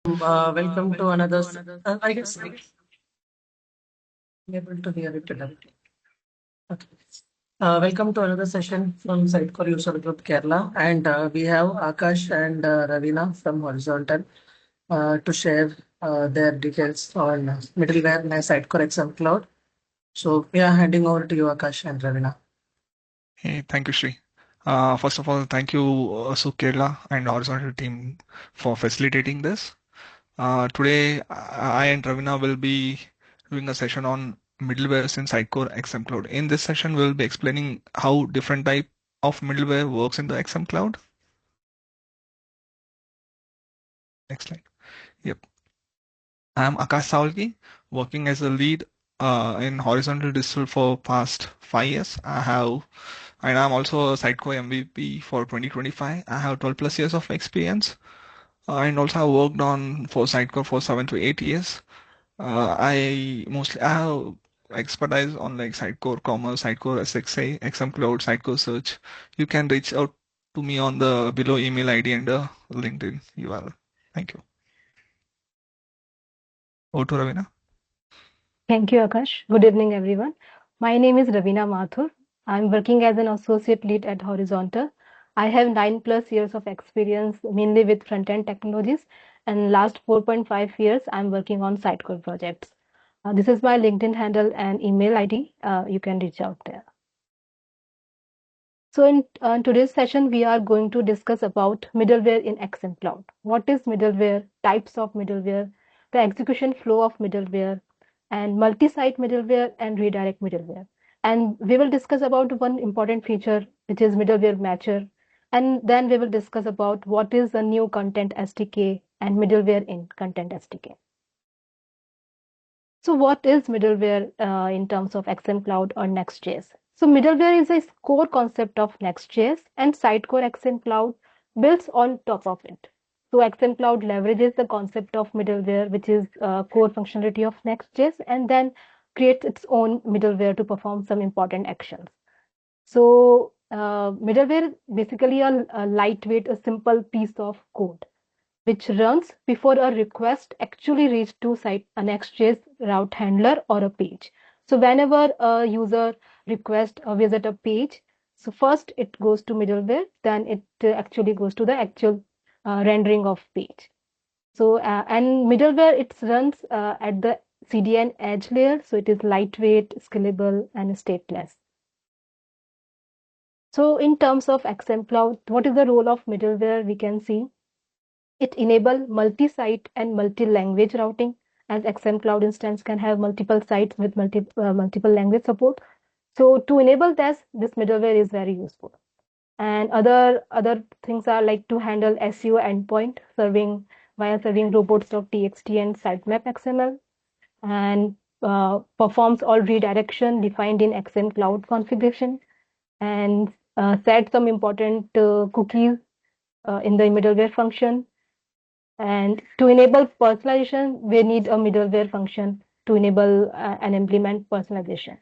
Welcome to another. I guess I'm able to hear it. Okay. Welcome to another session from Sitecore User Group Kerala, and we have Akash and Ravina from Horizontal to share their details on middleware and Sitecore XMCloud. So we are handing over to you, Akash and Ravina. Hey, thank you, Shri. First of all, thank you, Kerala and Horizontal team for facilitating this. Today, I and Ravina will be doing a session on middlewares in Sitecore XMCloud. In this session, we'll be explaining how different type of middleware works in the XMCloud. Next slide. Yep. I'm Akash Saulki, working as a lead in Horizontal Digital for past 5 years. And I'm also a Sitecore MVP for 2025. I have 12 plus years of experience. And also I worked on for Sitecore for 7 to 8 years. I have expertise on like Sitecore Commerce, Sitecore SXA, XM Cloud, Sitecore Search. You can reach out to me on the below email ID and LinkedIn URL. Thank you. Over to Ravina. Thank you, Akash. Good evening, everyone. My name is Ravina Mathur. I'm working as an associate lead at Horizontal. I have 9+ years of experience, mainly with front-end technologies, and last 4.5 years, I'm working on Sitecore projects. This is my LinkedIn handle and email ID. You can reach out there. So in today's session, we are going to discuss about middleware in XMCloud. What is middleware, types of middleware, the execution flow of middleware, and multi-site middleware and redirect middleware. And we will discuss about one important feature, which is middleware matcher. And then we will discuss about what is the new content SDK and middleware in content SDK. So what is middleware in terms of XMCloud or Next.js? So middleware is a core concept of Next.js, and Sitecore XMCloud builds on top of it. So XMCloud leverages the concept of middleware, which is core functionality of Next.js, and then creates its own middleware to perform some important actions. So middleware basically a lightweight, a simple piece of code which runs before a request actually reaches to site a Next.js route handler or a page. So whenever a user requests or visit a page, so first it goes to middleware, then it actually goes to the actual rendering of page. So and middleware it runs at the CDN edge layer, so it is lightweight, scalable, and stateless. So in terms of XMCloud, what is the role of middleware? We can see it enables multi-site and multi-language routing, as XMCloud instance can have multiple sites with multiple language support. So to enable this middleware is very useful. And other things are like to handle SEO endpoint serving robots.txt and sitemap XML, and performs all redirection defined in XMCloud configuration, and set some important cookies in the middleware function. And to enable personalization, we need a middleware function to enable and implement personalization.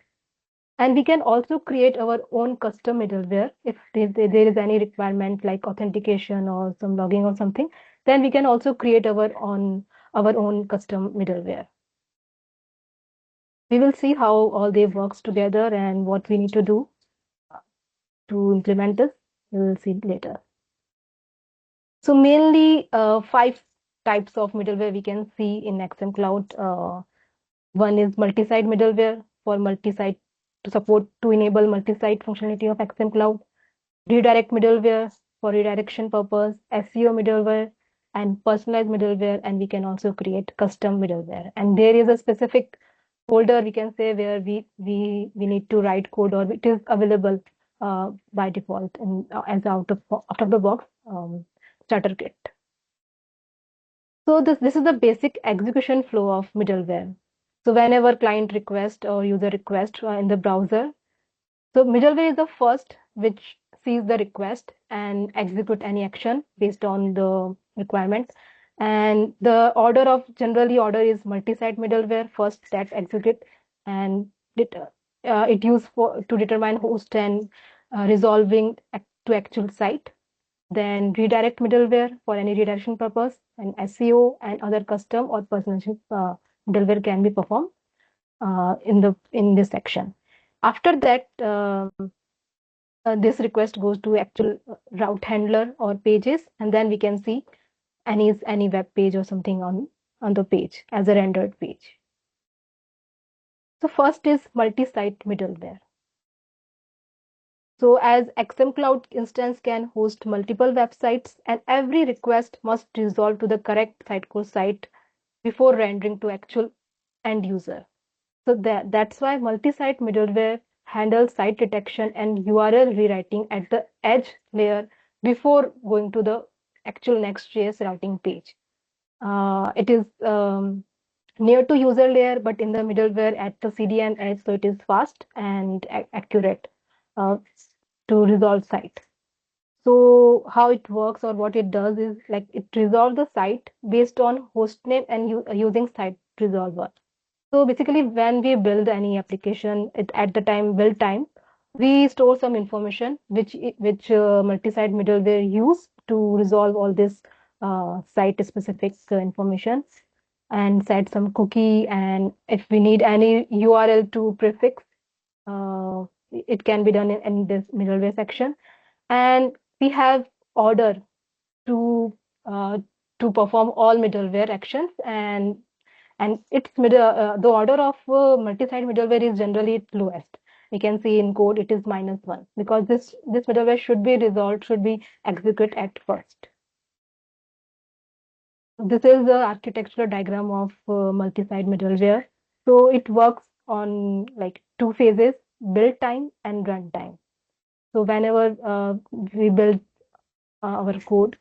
And we can also create our own custom middleware if there is any requirement like authentication or some logging or something. Then we can also create our own custom middleware. We will see how all they works together and what we need to do to implement this. We will see later. So mainly 5 types of middleware we can see in XMCloud. One is multi-site middleware for multi-site to enable multi-site functionality of XMCloud. Redirect middleware for redirection purpose. SEO middleware and personalized middleware, and we can also create custom middleware. And there is a specific folder we can say where we need to write code, or it is available by default as out of the box starter kit. So this is the basic execution flow of middleware. So whenever client request or user request in the browser, so middleware is the first which sees the request and execute any action based on the requirement. And the order is multi-site middleware first that execute, and it used to determine host and resolving to actual site. then redirect middleware for any redirection purpose, and SEO and other custom or personalization middleware can be performed in this section. After that, this request goes to actual route handler or pages, and then we can see any web page or something on the page as a rendered page. So first is multi-site middleware. So as XMCloud instance can host multiple websites, and every request must resolve to the correct Sitecore site before rendering to actual end user. So that's why multi-site middleware handles site detection and URL rewriting at the edge layer before going to the actual Next.js routing page. It is near to user layer, but in the middleware at the CDN edge, so it is fast and accurate to resolve site. So how it works or what it does is like it resolves the site based on hostname and using site resolver. So basically, when we build any application, at the time build time, we store some information which multi-site middleware use to resolve all this site specific information and set some cookie. And if we need any URL to prefix, it can be done in this middleware section. And we have order to perform all middleware actions, and it's the order of multi-site middleware is generally lowest. We can see in code it is -1 because this middleware should be resolved, should be executed at first. This is the architectural diagram of multi-site middleware. So it works on like two phases: build time and run time. So whenever we build our code,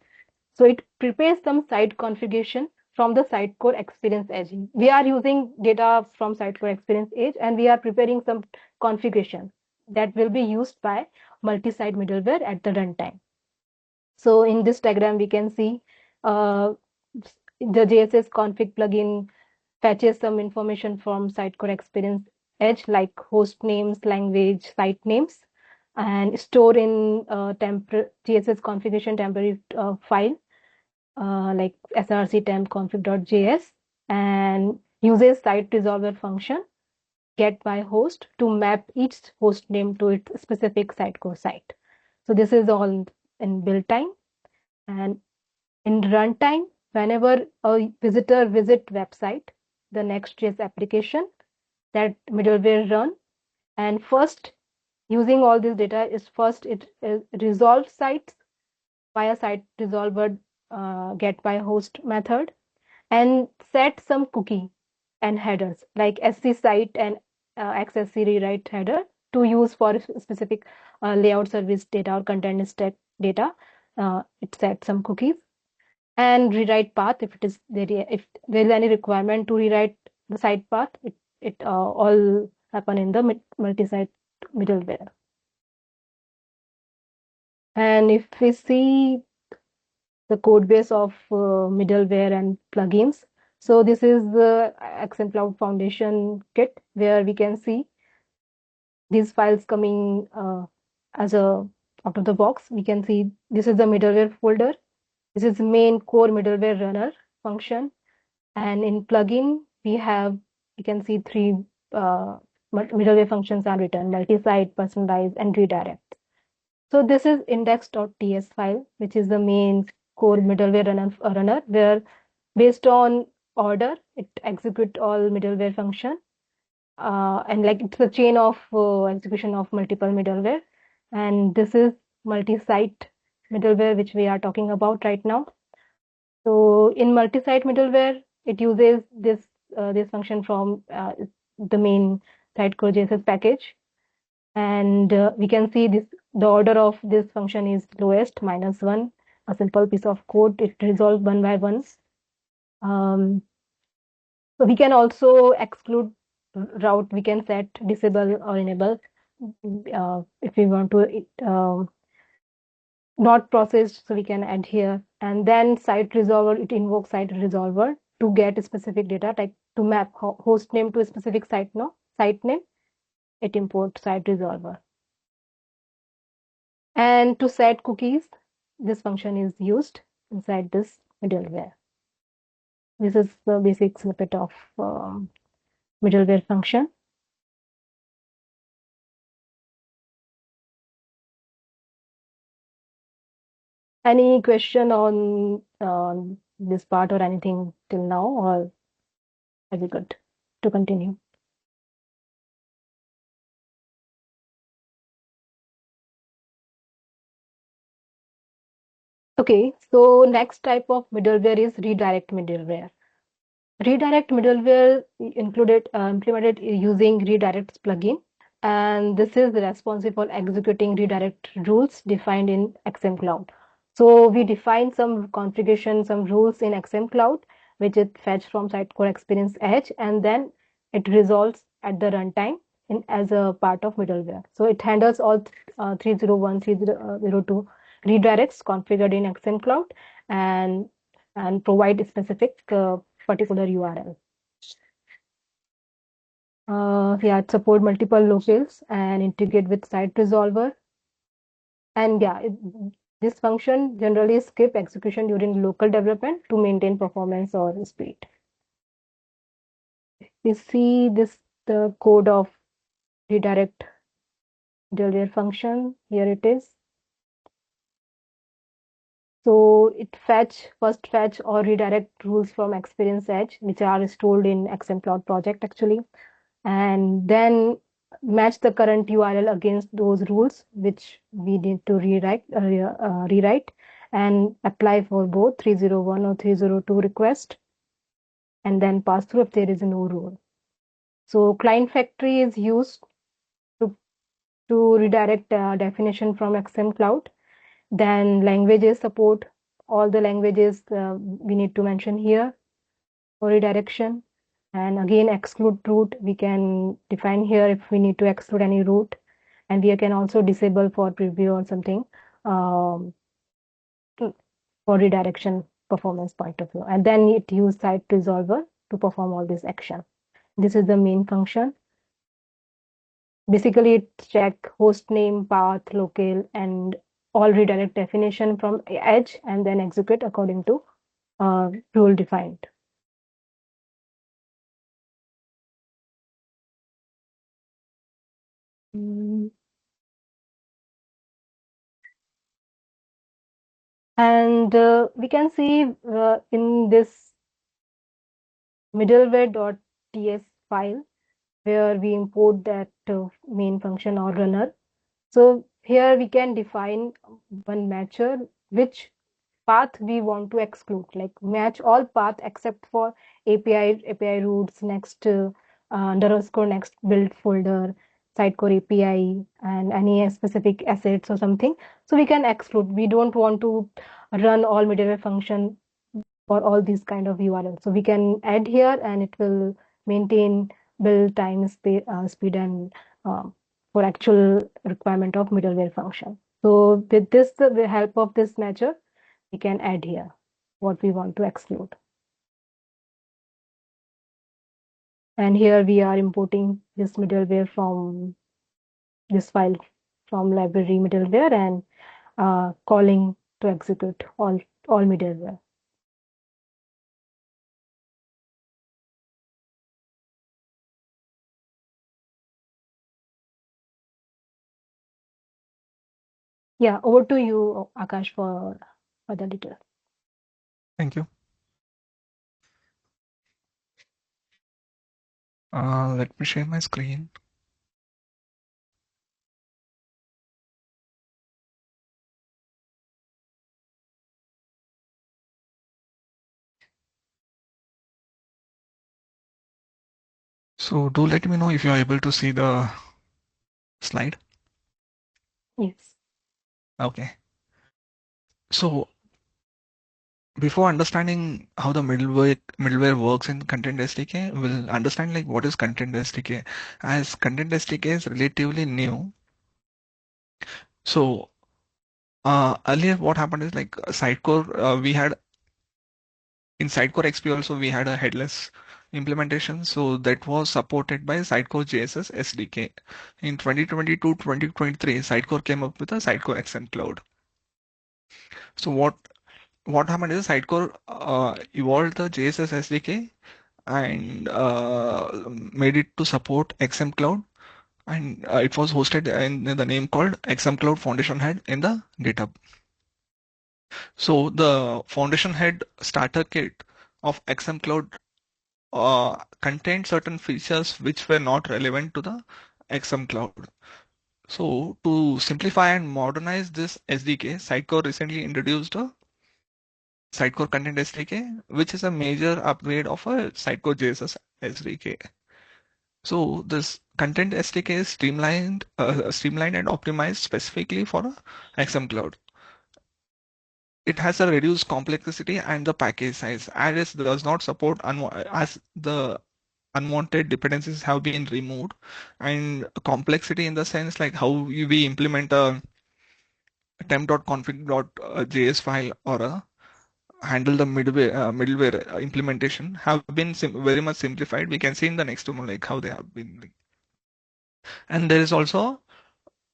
so it prepares some site configuration from the Sitecore Experience Edge. We are using data from Sitecore Experience Edge, and we are preparing some configuration that will be used by multi-site middleware at the runtime. So in this diagram, we can see the JSS config plugin fetches some information from Sitecore Experience Edge, like host names, language, site names, and store in JSS configuration temporary file like src temp config.js, and uses site resolver function get by host to map each host name to its specific Sitecore site. So this is all in build time. And in runtime, whenever a visitor visit website, the Next.js application, that middleware run, and first using all this data is first it resolves sites via site resolver get by host method, and set some cookie and headers like sc site and xsc rewrite header to use for specific layout service data or content stack data. It sets some cookies and rewrite path if if there is any requirement to rewrite the site path. It all happen in the multi-site middleware. And if we see the code base of middleware and plugins, so this is the XMCloud Foundation kit where we can see these files coming as a out of the box. We can see this is the middleware folder. This is main core middleware runner function, and in plugin we can see three middleware functions are written: multi-site, personalize, and redirect. So this is index.ts file, which is the main core middleware runner where based on order it execute all middleware function, and like it's a chain of execution of multiple middleware. And this is multi-site middleware which we are talking about right now. So in multi-site middleware, it uses this function from the main Sitecore JSS package, and we can see the order of this function is lowest, -1, a simple piece of code. It resolves one by one. So we can also exclude route. We can set disable or enable if we want to not processed, so we can add here. And then site resolver, it invokes site resolver to get a specific data, like to map host name to a specific site name. It imports site resolver. And to set cookies, this function is used inside this middleware. This is the basic snippet of middleware function. Any question on this part or anything till now, or are we good to continue? Okay, so next type of middleware is redirect middleware. Redirect middleware implemented using redirects plugin, and this is responsible for executing redirect rules defined in XMCloud. So we define some configuration, some rules in XMCloud, which is fetched from Sitecore Experience Edge, and then it resolves at the runtime as a part of middleware. So it handles all 301, 302 redirects configured in XMCloud and provide specific particular URL. Yeah, it support multiple locales and integrate with site resolver. And yeah, this function generally skip execution during local development to maintain performance or speed. You see this, the code of redirect middleware function. Here it is. So it first fetch or redirect rules from Experience Edge, which are stored in XMCloud project actually, and then match the current URL against those rules which we need to rewrite and apply for both 301 or 302 request, and then pass through if there is no rule. So client factory is used to redirect definition from XMCloud. Then languages support all the languages we need to mention here for redirection. And again, exclude root, we can define here if we need to exclude any root. And we can also disable for preview or something for redirection performance point of view. And then it use site resolver to perform all this action. This is the main function. Basically, it check host name, path, locale, and all redirect definition from edge, and then execute according to rule defined. And we can see in this middleware.ts file where we import that main function or runner. So here we can define one matcher which path we want to exclude, like match all path except for API roots, next underscore next build folder, Sitecore API, and any specific assets or something. So we can exclude. We don't want to run all middleware function for all these kind of URLs. So we can add here, and it will maintain build time, speed, and for actual requirement of middleware function. So with this, the help of this matcher, we can add here what we want to exclude. And here we are importing this middleware from this file from library middleware and calling to execute all middleware. Yeah, over to you, Akash, for further details. Thank you. Let me share my screen. So do let me know if you are able to see the slide. Yes. Okay. So before understanding how the middleware works in Content SDK, we'll understand like what is Content SDK. As Content SDK is relatively new. So earlier what happened is like Sitecore, we had in Sitecore XP also we had a headless implementation. So that was supported by Sitecore JSS SDK. In 2022-2023, Sitecore came up with a Sitecore XMCloud. So what happened is Sitecore evolved the JSS SDK and made it to support XMCloud, and it was hosted in the name called XMCloud Foundation Head in the GitHub. So the Foundation Head starter kit of XMCloud contained certain features which were not relevant to the XMCloud. So to simplify and modernize this SDK, Sitecore recently introduced a Sitecore Content SDK, which is a major upgrade of a Sitecore JSS SDK. So this Content SDK is streamlined and optimized specifically for a XMCloud. It has a reduced complexity and the package size, as it does not support as the unwanted dependencies have been removed, and complexity in the sense like how we implement a temp.config.js file or a handle the middleware implementation have been very much simplified. We can see in the next demo like how they have been. And there is also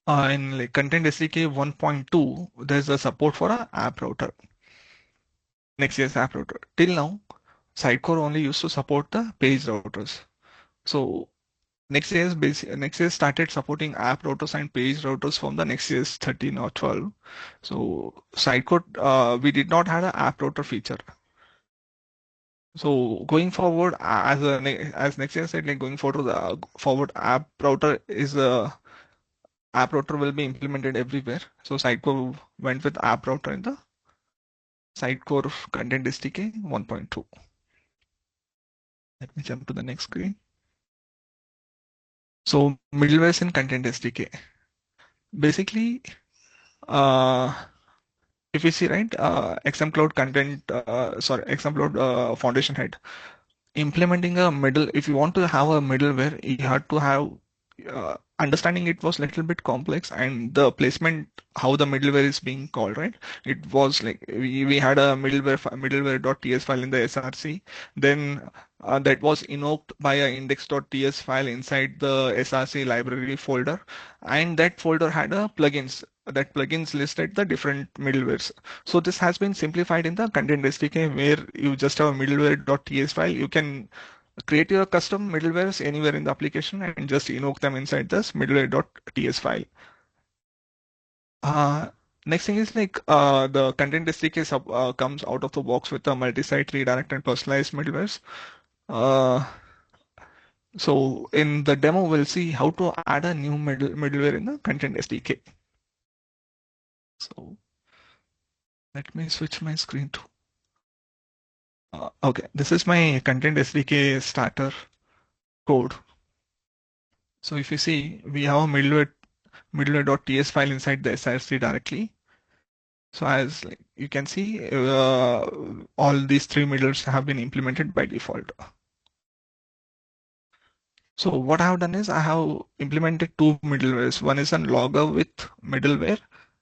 in like Content SDK 1.2, there's a support for a app router. Next.js app router. Till now, Sitecore only used to support the page routers. So Next.js started supporting app routers and page routers from the Next.js 13 or 12. So Sitecore, we did not have an app router feature. So going forward, as Next.js said, like going forward, the forward app router will be implemented everywhere. So Sitecore went with app router in the Sitecore Content SDK 1.2. Let me jump to the next screen. So middlewares in Content SDK. Basically, if you see right, XMCloud Foundation Head, implementing a middle. If you want to have a middleware, you have to have understanding it was a little bit complex, and the placement, how the middleware is being called, right? It was like we had a middleware.ts file in the SRC, then that was invoked by a index.ts file inside the SRC library folder, and that folder had a plugins. That plugins listed the different middlewares. So this has been simplified in the Content SDK, where you just have a middleware.ts file. You can create your custom middlewares anywhere in the application and just invoke them inside this middleware.ts file. Next thing is like the Content SDK comes out of the box with a multi-site redirect and personalized middlewares. So in the demo, we'll see how to add a new middleware in the Content SDK. So let me switch my screen to. Okay, this is my Content SDK starter code. So if you see, we have a middleware.ts file inside the SRC directly. So as you can see, all these three middlewares have been implemented by default. So what I have done is I have implemented two middlewares. One is a logger with middleware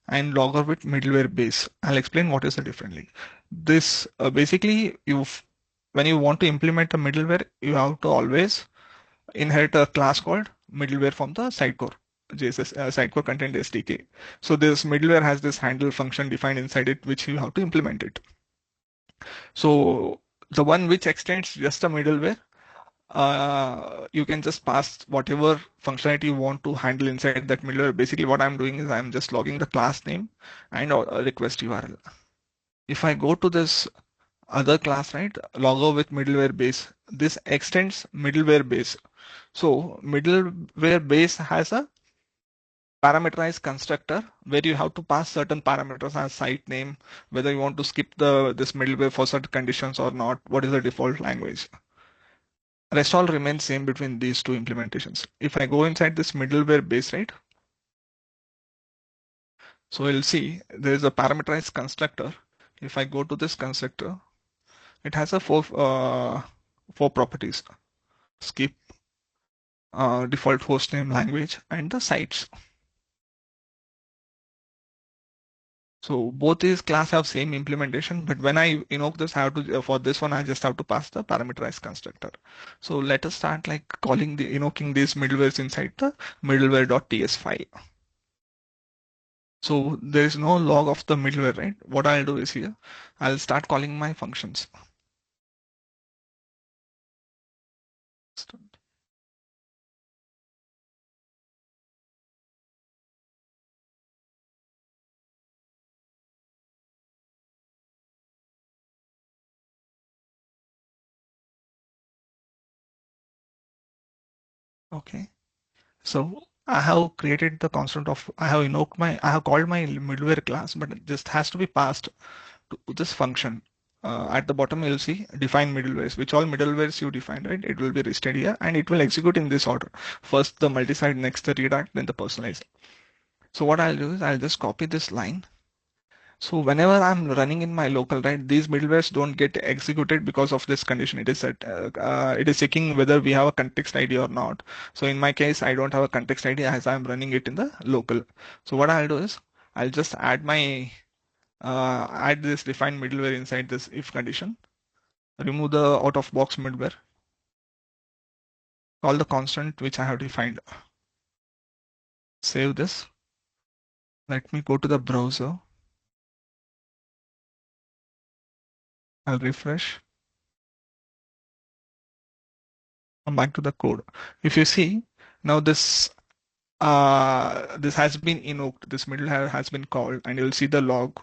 and logger with middleware base. I'll explain what is the difference. This basically, when you want to implement a middleware, you have to always inherit a class called middleware from the Sitecore Sitecore Content SDK. So this middleware has this handle function defined inside it, which you have to implement it. So the one which extends just a middleware, you can just pass whatever functionality you want to handle inside that middleware. Basically, what I'm doing is I'm just logging the class name and a request URL. If I go to this other class, right, logger with middleware base, this extends middleware base. So middleware base has a parameterized constructor where you have to pass certain parameters as site name, whether you want to skip this middleware for certain conditions or not, what is the default language. Rest all remains same between these two implementations. If I go inside this middleware base, right? So you'll see there is a parameterized constructor. If I go to this constructor, it has a four properties: skip, default hostname language, and the sites. So both these class have same implementation, but when I invoke this, I have to for this one I just have to pass the parameterized constructor. So let us start like invoking these middlewares inside the middleware.ts file. So there is no log of the middleware, right? What I'll do is here, I'll start calling my functions. Okay. So I have created the constant of, I have called my middleware class, but it just has to be passed to this function. At the bottom, you'll see define middlewares, which all middlewares you define, right? It will be listed here and it will execute in this order. First the multisite, next the redirect, then the personalize. So what I'll do is I'll just copy this line. So whenever I'm running in my local, right, these middlewares don't get executed because of this condition. It is checking whether we have a context ID or not. So in my case, I don't have a context ID as I'm running it in the local. So what I'll do is I'll just add this defined middleware inside this if condition. Remove the out of box middleware. Call the constant which I have defined. Save this. Let me go to the browser. I'll refresh. Come back to the code. If you see now this has been invoked. This middleware has been called, and you'll see the log.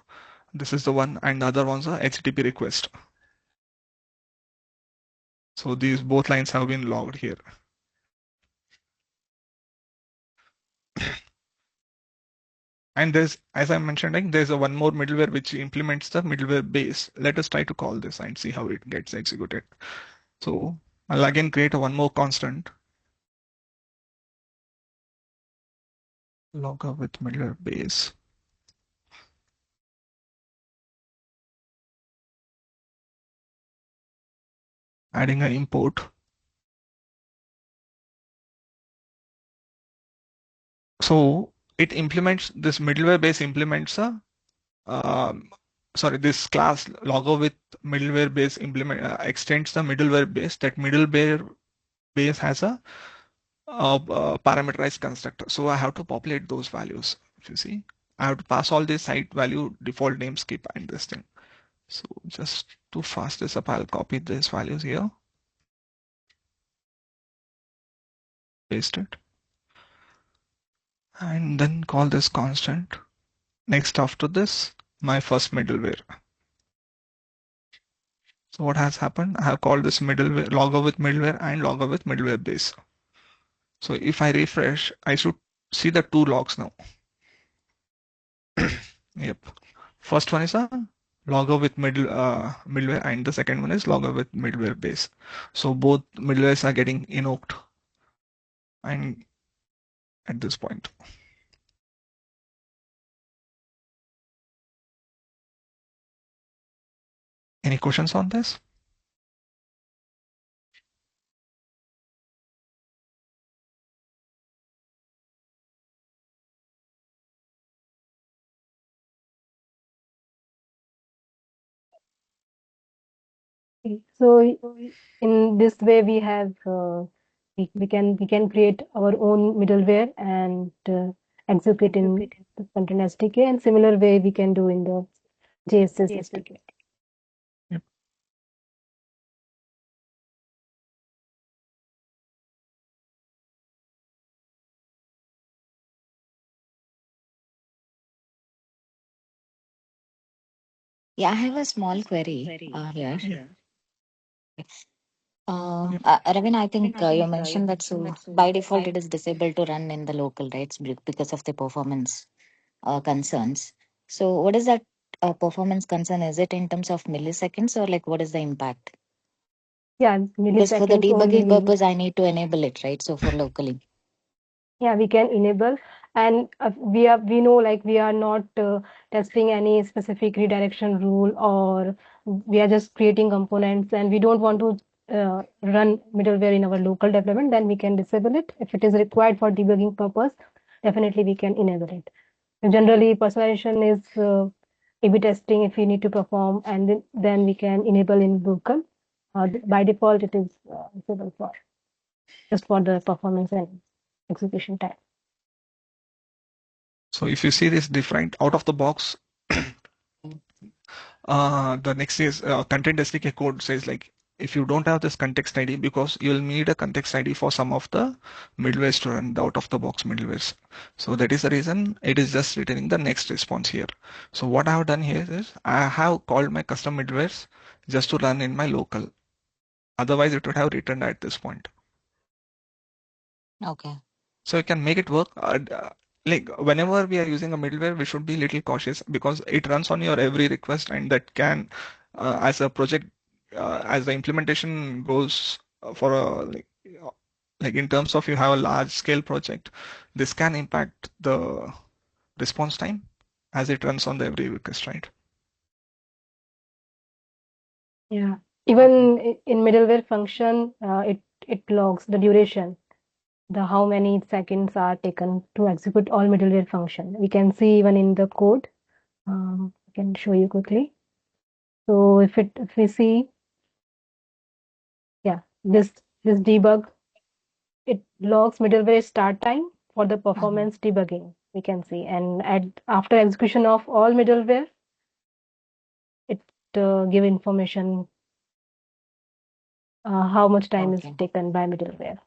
This is the one, and the other one's a HTTP request. So these both lines have been logged here. And there's, as I mentioned, like there's a one more middleware which implements the middleware base. Let us try to call this and see how it gets executed. So I'll again create a one more constant. Logger with middleware base. Adding an import. So it implements this middleware base implements a this class logger with middleware base extends the middleware base. That middleware base has a parameterized constructor. So I have to populate those values. If you see, I have to pass all this site value, default name, skip, and this thing. So just to fast this up, I'll copy these values here, paste it, and then call this constant. Next after this, my first middleware. So what has happened? I have called this middleware logger with middleware and logger with middleware base. So if I refresh, I should see the two logs now. Yep. First one is a logger with middleware, and the second one is logger with middleware base. So both middlewares are getting invoked, and at this point. Any questions on this? So in this way, we have we can create our own middleware and execute in the content SDK, and similar way we can do in the JSS SDK. Yep. Yeah, I have a small query here. Ravin, I think you mentioned that so by default it is disabled to run in the local, right? Because of the performance concerns. So what is that performance concern? Is it in terms of milliseconds or like what is the impact? Yeah, Because for the milliseconds debugging only. purpose, I need to enable it, right? So for locally. Yeah, we can enable, and we know like we are not testing any specific redirection rule, or we are just creating components, and we don't want to run middleware in our local development. Then we can disable it. If it is required for debugging purpose, definitely we can enable it. Generally, personalization is A/B testing if we need to perform, and then we can enable in local. By default, it is disabled for just for the performance and execution time. So if you see this different out of the box, the next is content SDK code says like, if you don't have this context ID, because you'll need a context ID for some of the middlewares to run the out of the box middlewares. So that is the reason it is just returning the next response here. So what I have done here is I have called my custom middlewares just to run in my local. Otherwise it would have returned at this point. Okay. So you can make it work. Like whenever we are using a middleware, we should be a little cautious because it runs on your every request, and that can, as a project, as the implementation goes for a like in terms of you have a large scale project, this can impact the response time as it runs on the every request, right? Yeah. Even in middleware function, it logs the duration, the how many seconds are taken to execute all middleware function. We can see even in the code. I can show you quickly. So if we see, yeah, this debug, it logs middleware start time for the performance debugging. We can see, and after execution of all middleware, it give information how much time is taken by middleware.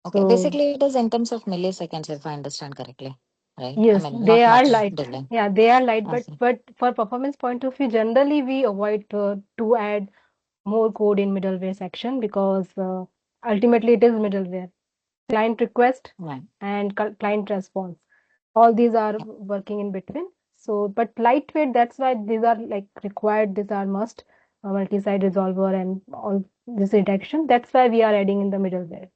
Okay, So, basically it is in terms of milliseconds, if I understand correctly, right? yes, I mean, they not are much light. delay. Yeah, they are light, Okay. but for performance point of view, generally we avoid to add more code in middleware section because ultimately it is middleware. Client request Right. and client response. All these are working in between. So, but lightweight, that's why these are like required, these are must, multi-site resolver and all this redaction. That's why we are adding in the middleware.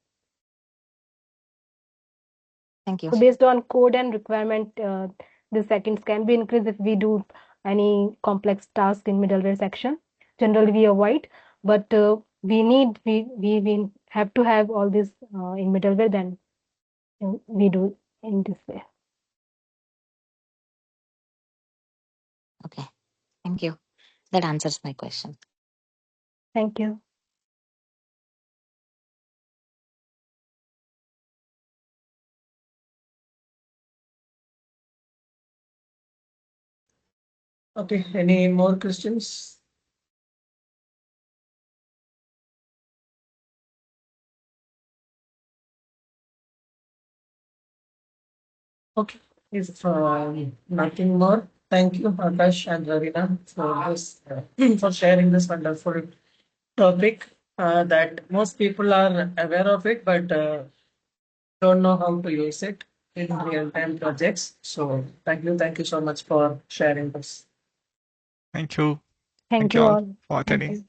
Thank you. So based on code and requirement, the seconds can be increased if we do any complex task in middleware section. Generally, we avoid, but we have to have all this in middleware. Then we do in this way. Okay. Thank you. That answers my question. Thank you. Okay, any more questions? Okay, if nothing more, thank you, Akash and Ravina, for this for sharing this wonderful topic that most people are aware of it, but don't know how to use it in real-time projects. So thank you so much for sharing this. Thank you. Thank You you all all. for Thank attending. you.